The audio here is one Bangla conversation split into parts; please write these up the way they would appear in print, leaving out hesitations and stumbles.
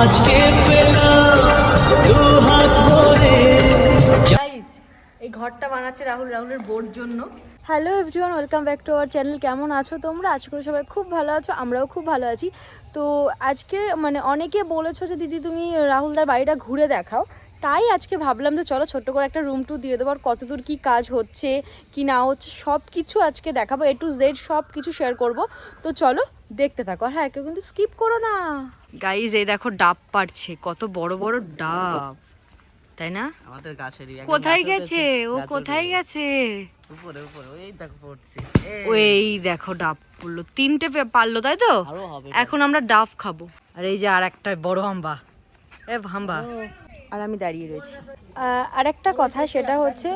আজকে পেলাম দু হাত ভরে। গাইস এই ঘরটা বানাচ্ছে রাহুলের বোর জন্য। Hello everyone, welcome back to our channel. কেমন আছো তোমরা? আশা করি সবাই খুব ভালো আছো, আমরাও খুব ভালো আছি। তো আজকে অনেকে বলেছো যে দিদি তুমি রাহুলদার বাড়িটা ঘুরে দেখাও, তাই আজকে ভাবলাম যে চলো ছোট্ট করে একটা রুম টু দিয়ে দেবো, আর কতদূর কী কাজ হচ্ছে কি না হচ্ছে সব কিছু আজকে দেখাবো, A to Z সব কিছু শেয়ার করব। তো চলো দেখতে থাকো, আর হ্যাঁ কেউ কিন্তু স্কিপ করো না। গাইজ এই দেখো ডাব পাড়ছে, কত বড় বড় ডাব, তাই না? আমাদের গাছেরই কোথায় গেছে ও, কোথায় গেছে? উপরে উপরে ওই দেখো পড়ছে। ওই দেখো ডাব পড়লো, তিনটে পারলো তাই তো? আরো হবে। এখন আমরা ডাব খাবো। আর এই যে আর একটা বড় হাম্বা, হাম্বা, আর আমি দাঁড়িয়ে রয়েছি। আর একটা কথা, সেটা হচ্ছে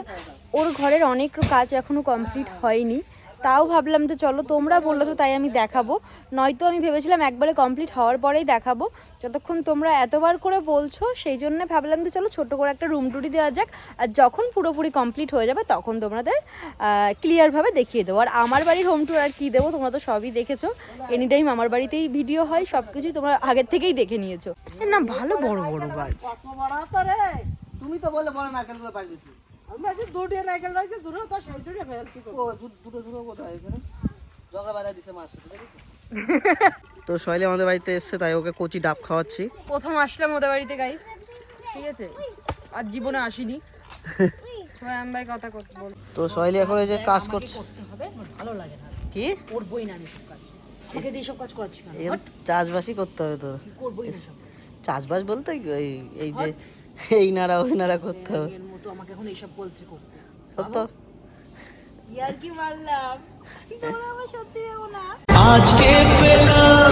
ওর ঘরের অনেক কাজ এখনো কমপ্লিট হয়নি, তাও ভাবলাম যে চলো তোমরা বলছো তাই আমি দেখাবো, নয়তো আমি ভেবেছিলাম একবারে কমপ্লিট হওয়ার পরেই দেখাবো। যতক্ষণ তোমরা এতবার করে বলছো সেই জন্য ভাবলাম যে চলো ছোট করে একটা রুম টুরি দেওয়া যাক, আর যখন পুরোপুরি কমপ্লিট হয়ে যাবে তখন তোমাদের ক্লিয়ারভাবে দেখিয়ে দেবো। আর আমার বাড়ির হোম টুর আর কী দেবো, তোমরা তো সবই দেখেছো, এনি টাইম আমার বাড়িতেই ভিডিও হয়, সব কিছুই তোমরা আগের থেকেই দেখে নিয়েছো। না ভালো বড় বড় গাছ। তুমি তো বলে বড় নারকেল গুলো পাড়ি দিছি। আমি আজ দুটো নারকেল রয়েছে, দুটো তো সেই দুটো ফেল কি করব? দুটো দুটো কোথায় এখানে জগা বাঁধা দিছে মার সাথে, দেখেছো? তো শৈলী আমাদের বাড়িতে এসেছে, তাই ওকে কচি ডাব খাওয়াচ্ছি। প্রথম আসলাম ওদের বাড়িতে গাইস, ঠিক আছে, আর জীবনে আসিনি। সোয়াম ভাই কথা বল। তো শৈলী এখন এই যে কাজ করছে। করতে হবে, আমার ভালো লাগে না। কি করবই না আমি সব কাজ, আমাকে দিয়ে সব কাজ করাচ্ছি না। এই চাষবাসই করতে হবে তো। করবই না সব চাষবাস বলতে এই এই যে এই নাড়া ওই নাড়া করতে হবে। এর মতো আমাকে এখন এইসব বলছে করতে। করতে হবে। ইয়ার কি মারলাম, তোমরা আমার সত্যি ভেবো না। আজকে পেলাম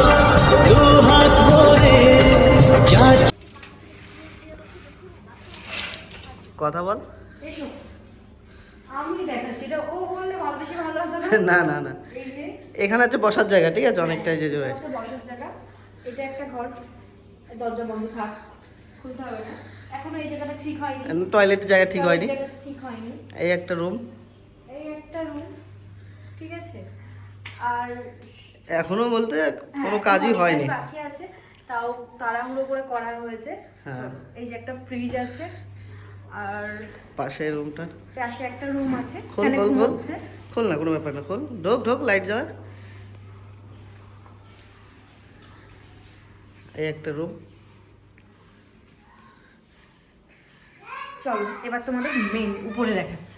দু হাত ভরে। কথা বল। আমি দেখাচ্ছি, এটা ও বললে ভালো, বেশি ভালো হতো না না। না না, এই যে এখানে হচ্ছে বসার জায়গা, ঠিক আছে, অনেকটাই যে জোরে। হচ্ছে বসার জায়গা, এটা একটা ঘর, দরজা বন্ধ থাক, খুলতে হবে না। এখনো এই জায়গাটা ঠিক হয়নি, টয়লেটের জায়গা ঠিক হয়নি। জায়গাটা ঠিক হয়নি। এই একটা রুম, এই একটা রুম, ঠিক আছে। আর এখনো বলতে কোনো হ্যাঁ, কাজই অনেক হয়নি। কাজ বাকি আছে, তাও তাড়াহুড়ো করে করা হয়েছে। হ্যাঁ। এই যে একটা ফ্রিজ আছে, আর পাশে রুমটা পাশে একটা রুম আছে, খোল এখানে খোল খোল ঘুমোচ্ছে। খোল না, কোনো ব্যাপার না, খোল, ঢোক ঢোক, লাইট জ্বালা। এই একটা রুম। চলো এবার তোমাদের মেন উপরে দেখাচ্ছি,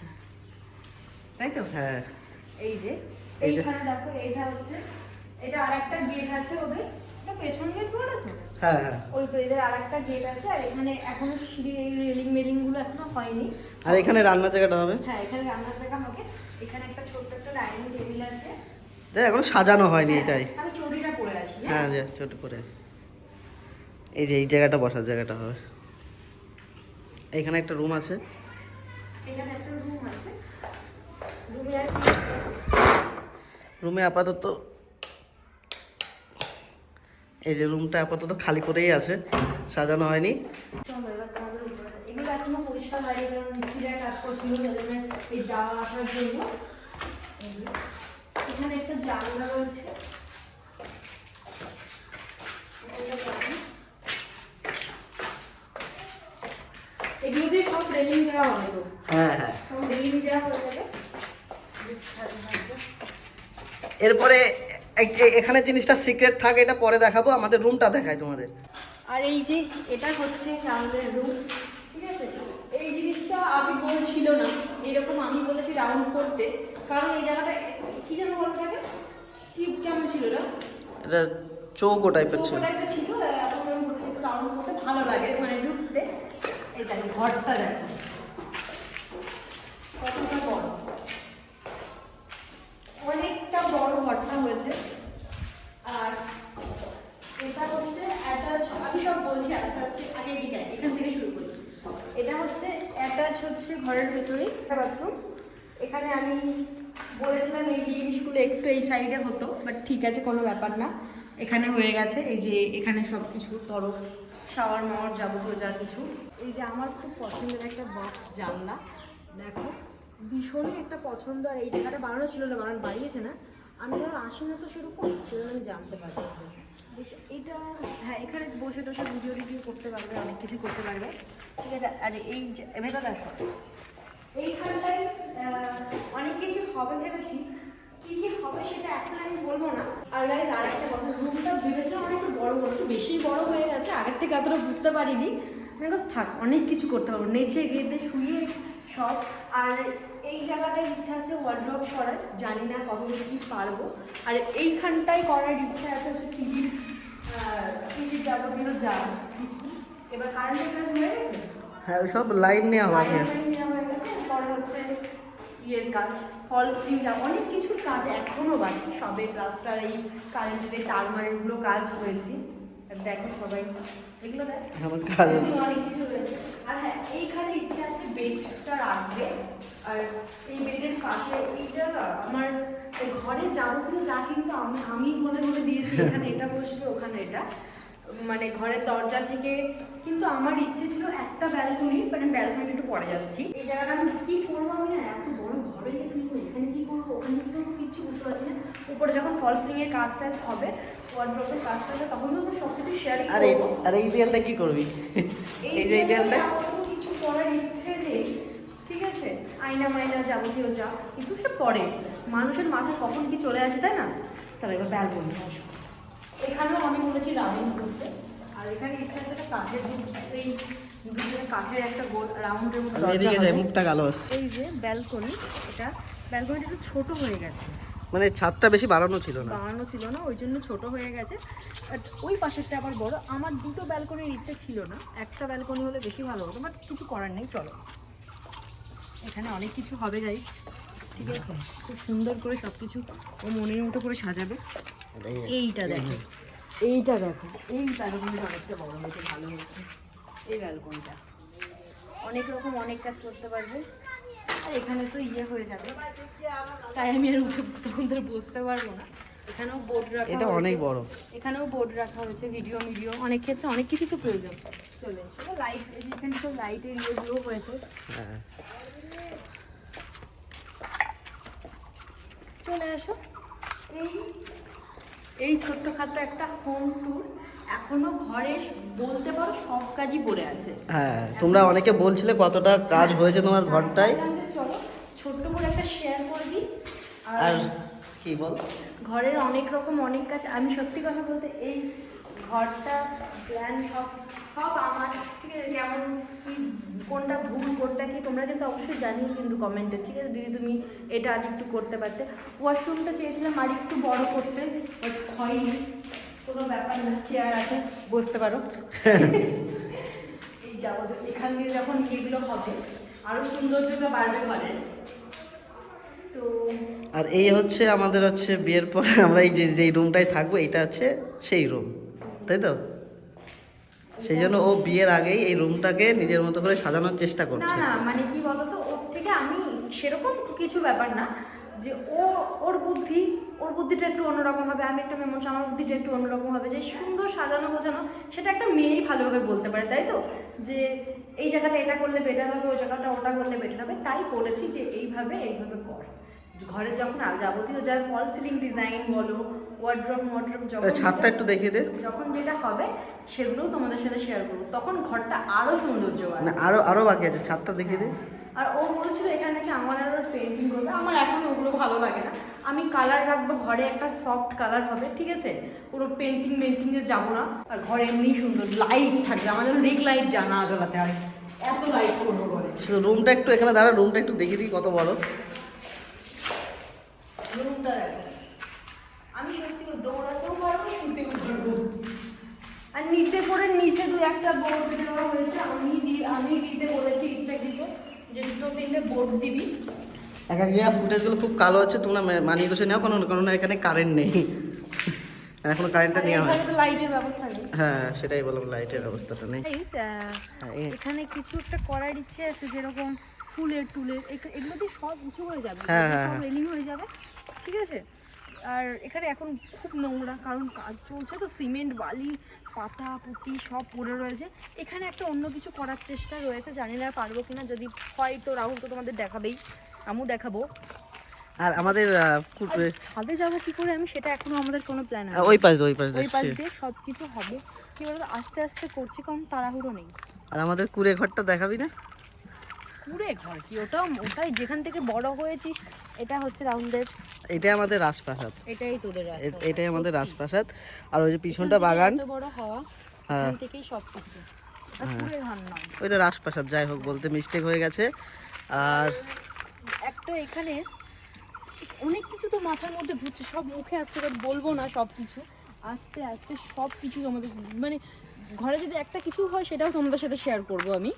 তাই তো? হ্যাঁ এই যে এই যে। এইখানে দেখো, এটা হচ্ছে, এটা আরেকটা গেট আছে ওদের, এটা পেছন গেট বলে তো। হ্যাঁ হ্যাঁ। ওই তো এদের আরেকটা গেট আছে, আর এখানে এখনো সিঁড়ি, এই রেলিং গুলো এখনো হয়নি। আর এখানে রান্নার জায়গাটা হবে। হ্যাঁ এখানে রান্নার জায়গা হবে, এখানে একটা ছোট্ট একটা ডাইনিং টেবিল আছে। দেখ এখনো সাজানো হয়নি, এটাই। আমি চড়িটা পরে আসি। হ্যাঁ যে ছোট করে এই যে এই জায়গাটা বসার জায়গাটা হবে। এখানে একটা রুম আছে। এখানে একটা রুম আছে, রুমে আর রুমে আপাতত এই যে রুমটা আপাতত খালি করেই আছে, সাজানো হয়নি। এগুলো এখনো পরিষ্কার হয়নি, কারণ মিস্ত্রিরা কাজ করছিল তাদের এই যাওয়া আসার জন্য। এখানে একটা জানলা রয়েছে, এগুলো দিয়ে সব রেলিং দেওয়া হবে তো। হ্যাঁ হ্যাঁ। সব রেলিং দেওয়া হয়ে যাবে। এরপরে এখানে জিনিসটা সিক্রেট থাকে, এটা পরে দেখাবো, আমাদের রুমটা দেখাই তোমাদের। আর এই যে এটা হচ্ছে আমাদের রুম, ঠিক আছে। এই জিনিসটা আগে বলছিল না, এরকম আমি বলেছি রাউন্ড করতে, কারণ এই জায়গাটা কি যেন বলো থাকে, কি কেমন ছিল না, এটা চৌকো টাইপের ছিল। চৌকোটা ছিল, এখন আমি বলেছি একটু রাউন্ড করতে ভালো লাগে, ঢুকতে। এই দেখো ঘরটা দেখো কতটা বড়, অনেকটা বড় ঘরটা হয়েছে। আর এটা হচ্ছে অ্যাটাচ, আমি সব বলছি আস্তে আস্তে, আগে এদিকে এখান থেকে শুরু করি। এটা হচ্ছে অ্যাটাচ, হচ্ছে ঘরের ভেতরেই বাথরুম। এখানে আমি বলেছিলাম এই জিনিসগুলো একটু এই সাইডে হতো, বাট ঠিক আছে কোনো ব্যাপার না, এখানে হয়ে গেছে। এই যে এখানে সব কিছু ধরো শাওয়ার মাওয়ার যাবতীয় যা কিছু। এই যে আমার খুব পছন্দের একটা বক্স জানলা, দেখো ভীষণই একটা পছন্দ। আর এই জায়গাটা বানানো ছিল না, বাড়িয়েছে না, আমি ধরো আসি না তো সেরকম, সেজন্য আমি জানতে পারছি। বেশ এইটা, হ্যাঁ এখানে বসে টসে ভিডিও টিডিও করতে পারবে, অনেক কিছু করতে পারবে, ঠিক আছে। আর এই যে ভেতরে আসো, এইখানটায় অনেক কিছু হবে ভেবেছি, কি কি হবে সেটা এখন আমি বলবো না। আর গাইজ আর একটা কথা, রুমটা ভেবেছিলাম অনেকটা বড় বড়, একটু বেশি বড় হয়ে গেছে, আগের থেকে এতটা বুঝতে পারিনি। মানে কথা থাক, অনেক কিছু করতে পারবো, নেচে গেতে শুয়ে সব। আর এই জায়গাটার ইচ্ছা আছে ওয়ার্ড্রপ করার, জানি না কতদূর কি পারবো। আর এইখানটায় করার ইচ্ছা আছে হচ্ছে টিভির যাবতীয় যা কিছু। এবার কারেন্টের কাজ হয়ে গেছে, হ্যাঁ সব লাইন নেওয়া হয়। নেওয়া হয়ে গেছে, পরে হচ্ছে ইয়ের কাজ, ফল সিং যা অনেক কিছুর কাজ এখনো বাকি। সবে রাস্তার এই কারেন্টের টারমারগুলো কাজ হয়েছে, দেখো সবাই এগুলো দেখ, অনেক কিছু রয়েছে। আর হ্যাঁ এইখানে ইচ্ছে আছে বেডটা রাখবে, আর এই বেডের পাশে এইটা আমার ঘরের যাবতীয় যা কিন্তু আমি মনে মনে দিয়েছি, এখানে এটা বসবে ওখানে এটা, মানে ঘরের দরজা থেকে। কিন্তু আমার ইচ্ছে ছিল একটা ব্যালকনি, মানে ব্যালকনিটা একটু পরে যাচ্ছি, এই জায়গাটা আমি কি করবো, আমি না এত বড় ঘর হয়ে গেছে, এখানে কি করবো ওখানে কি করবো কিচ্ছু বুঝতে পারছি না। উপরে যখন ফল সিলিং এর কাজটা হবে, ওয়ার্ড্রপের কাজটা হবে, তখন তো সব কিছু শেয়ারিং করবো। আর এই দেয়ালটা কি করবি? এই যে এই দেয়ালটা কিছু করার ইচ্ছে নেই, ঠিক আছে। আয়না মাইনা যাবতীয় যা কিছু সব পরে, মানুষের মাথায় কখন কি চলে আসে তাই না। তাহলে এবার ব্যালকনি আসবো, এখানেও আমি বলেছি রাউন্ড করতে। আর এখানে ইচ্ছা আছে একটা কাঠের, এই দুটো কাঠের একটা গোল রাউন্ডের মতো দরজা হবে। মুখটা কালো আছে। এই যে ব্যালকনি, এটা ব্যালকনিটা একটু ছোট হয়ে গেছে, মানে ছাদটা বেশি বাড়ানো ছিল না, ওই জন্য ছোট হয়ে গেছে। বাট ওই পাশেরটা আবার বড়। আমার দুটো ব্যালকনির ইচ্ছে ছিল না, একটা ব্যালকনি হলে বেশি ভালো হতো, বাট কিছু করার নেই। চলো, এখানে অনেক কিছু হবে গাইস, ঠিক আছে। খুব সুন্দর করে সব কিছু ও মনের মতো করে সাজাবে। এইটা দেখো, এইটা দেখো, এই ব্যালকনিটা অনেকটা বড় হয়েছে, ভালো হয়েছে। এই ব্যালকনিটা অনেক রকম অনেক কাজ করতে পারবে। আর এখানে তো ইয়ে হয়ে যাবে, তাই আমি আর উঠে তখন ধরে বসতে পারবো না। এখানেও বোর্ড রাখা, এটা অনেক বড়, এখানেও বোর্ড রাখা হয়েছে, ভিডিও অনেক ক্ষেত্রে অনেক কিছু তো প্রয়োজন। চলে এসো, লাইট, এখানে সব লাইটের ইয়েগুলো হয়েছে। চলে আসো, এই ছোট্টখাটো একটা হোম ট্যুর। এখনো ঘরে বলতে পারো সব কাজই পড়ে আছে। হ্যাঁ, তোমরা অনেকে বলছিলে কতটা কাজ হয়েছে তোমার ঘরটায়। চলো ছোট্ট করে একটা শেয়ার করে দিই। আর কি বল, ঘরের অনেক রকম অনেক কাজ। আমি সত্যি কথা বলতে এই ঘরটা প্ল্যান সব আমার, ঠিক আছে। কেমন কি, কোনটা ভুল কোনটা কি, তোমরা কিন্তু অবশ্যই জানিও কিন্তু কমেন্টে, ঠিক আছে। দিদি তুমি এটা আর একটু করতে পারতে। ওয়াশরুমটা চেয়েছিলাম আর একটু বড় করতে, হয়নি, কোনো ব্যাপার না, চেয়ার আছে, বসতে পারো। এই যাবো, এখান দিয়ে যখন ইয়েগুলো হবে আরও সৌন্দর্যটা বাড়বে ঘরের। তো আর এই হচ্ছে আমাদের হচ্ছে বিয়ের পর আমরা এই যে রুমটায় থাকবো, এটা হচ্ছে সেই রুম, তাই তো। সেই জন্য ও বিয়ের আগেই এই রুমটাকে নিজের মতো করে সাজানোর চেষ্টা করছে। না মানে কি বলতো, ওর থেকে আমি সেরকম কিছু ব্যাপার না, যে ওর বুদ্ধিটা একটু অন্যরকম হবে, আমি একটা মেয়ে মানুষ, আমার বুদ্ধিটা একটু অন্যরকম হবে। যে সুন্দর সাজানো গোছানো সেটা একটা মেয়েই ভালোভাবে বলতে পারে, তাই তো। যে এই জায়গাটা এটা করলে বেটার হবে, ওই জায়গাটা ওটা করলে বেটার হবে, তাই বলেছি যে এইভাবে কর। ঘরে যখন যাবতীয় যার ফল সিলিং ডিজাইন বলো, ওয়ার্ড্রপ যখন ছাদটা একটু দেখিয়ে দে, যখন যেটা হবে সেগুলোও তোমাদের সাথে শেয়ার করবো, তখন ঘরটা আরো সৌন্দর্য বাড়বে। না আরো বাকি আছে, ছাদটা দেখিয়ে দে। আর ও বলছিল এখানে নাকি আমার আরো পেন্টিং করবে, আমার এখন ওগুলো ভালো লাগে না। আমি কালার রাখবো ঘরে, একটা সফট কালার হবে, ঠিক আছে। পুরো পেন্টিংয়ে যাবো না। আর ঘরে এমনি সুন্দর লাইট থাকবে, আমাদের রিং লাইট জানা আদালাতে, আর এত লাইট করবো ঘরে। শুধু রুমটা একটু এখানে দাঁড়া, রুমটা একটু দেখিয়ে দিই কত বড় রুমটা। দেখো, আমি সত্যি দৌড়াতেও পারবো, শুনতেও পারবো। আর নিচে দু একটা বোর্ড দেওয়া হয়েছে, আমি দিতে বলেছি ইচ্ছাকৃত যে 2-3টে বোর্ড দিবি। এক জায়গায় ফুটেজগুলো খুব কালো হচ্ছে, তোমরা মানিয়ে গুছিয়ে নাও, কারণ এখানে কারেন্ট নেই, এখনো কারেন্টটা নেওয়া হয়। লাইটের ব্যবস্থা নেই। হ্যাঁ সেটাই বললাম, লাইটের ব্যবস্থাটা নেই। এখানে কিছু একটা করার ইচ্ছে আছে, যেরকম ফুলের টুলের এগুলো দিয়ে সব উঁচু হয়ে যাবে, সব রেলিং হয়ে যাবে, ঠিক আছে। আর এখানে এখন খুব নোংরা, কারণ কাজ চলছে তো, সিমেন্ট বালি পাতা পুঁতি সব পড়ে রয়েছে। এখানে একটা অন্য কিছু করার চেষ্টা রয়েছে, জানি না পারবো কিনা। যদি হয় তো রাহুল তো তোমাদের দেখাবেই, আমিও দেখাবো। আর আমাদের ছাদে যাবো কি করে আমি, সেটা এখনো আমাদের কোনো প্ল্যান আছে। ওই পাশ ওই পাশ দিয়ে সব কিছু হবে, কি বলতো আস্তে আস্তে করছি, কারণ তাড়াহুড়ো নেই। আর আমাদের কুড়ে ঘরটা দেখাবি না? কুড়ে ঘর কি, ওটাই যেখান থেকে বড় হয়েছিস, এটা হচ্ছে রাউন্ডের, এটাই আমাদের রাজপ্রাসাদ, এটাই তোদের রাস্তা, এটাই আমাদের রাজপ্রাসাদ। আর ওই যে পিছনটা বাগান, এত বড় হওয়া, এখান থেকেই সব কিছু। কুড়ে ঘর নয়, ওইটা রাজপ্রাসাদ, যাই হোক বলতে মিস্টেক হয়ে গেছে। আর একটা এখানে অনেক কিছু তো মাথার মধ্যে ঘুরছে, সব মুখে আসছে, এবার বলবো না সব কিছু, আস্তে আস্তে সব কিছু আমাদের মানে ঘরে যদি একটা কিছু হয় সেটাও তোমাদের সাথে শেয়ার করব আমি।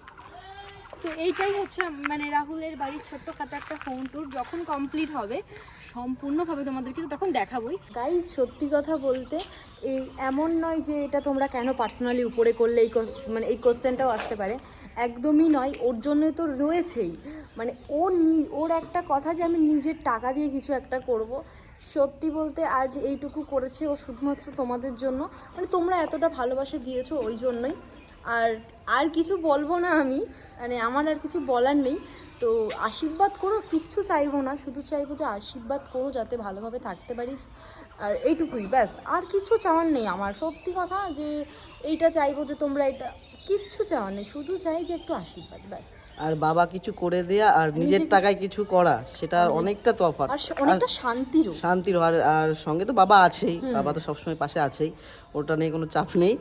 তো এইটাই হচ্ছে মানে রাহুলের বাড়ির ছোট্টখাটো একটা হোম ট্যুর, যখন কমপ্লিট হবে সম্পূর্ণভাবে তোমাদেরকে তো তখন দেখাবোই। গাইজ সত্যি কথা বলতে এই এমন নয় যে এটা তোমরা কেন পার্সোনালি উপরে করলে এই মানে এই কোশ্চেনটাও আসতে পারে, একদমই নয়, ওর জন্যই তো রয়েছেই। মানে ওর একটা কথা যে আমি নিজের টাকা দিয়ে কিছু একটা করব, সত্যি বলতে আজ এইটুকু করেছে ও শুধুমাত্র তোমাদের জন্য, মানে তোমরা এতটা ভালোবাসা দিয়েছো ওই জন্যই। আর কিছু বলবো না আমি, মানে আমার আর কিছু বলার নেই। তো আশীর্বাদ করো, কিচ্ছু চাইবো না, শুধু চাইবো যে আশীর্বাদ করো যাতে ভালোভাবে থাকতে পারি, আর এইটুকুই ব্যাস, আর কিছু চাওয়ার নেই আমার। সত্যি কথা যে এইটা চাইবো যে তোমরা, এটা কিচ্ছু চাওয়ার নেই, শুধু চাই যে একটু আশীর্বাদ ব্যাস। আর বাবা কিছু করে দেয়া আর নিজের টাকায় কিছু করা, সেটা অনেকটা তফাৎ, আর অনেকটা শান্তিরও। আর সঙ্গে তো বাবা আছেই, বাবা তো সবসময় পাশে আছেই, ওটা নিয়ে কোনো চাপ নেই।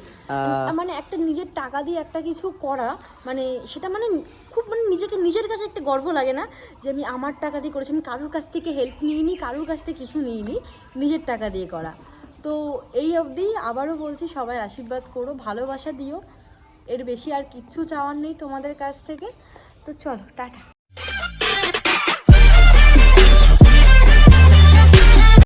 মানে একটা নিজের টাকা দিয়ে একটা কিছু করা, মানে সেটা মানে খুব মানে নিজের কাছে একটা গর্ব লাগে না যে আমি আমার টাকা দিয়ে করেছি, আমি কারোর কাছ থেকে হেল্প নিইনি, কারোর কাছ থেকে কিছু নিইনি, নিজের টাকা দিয়ে করা। তো এই অবধি আবারও বলছি, সবাই আশীর্বাদ করো, ভালোবাসা দিও, এর বেশি আর কিচ্ছু চাওয়ার নেই তোমাদের কাছ থেকে। তো চলো টাটা।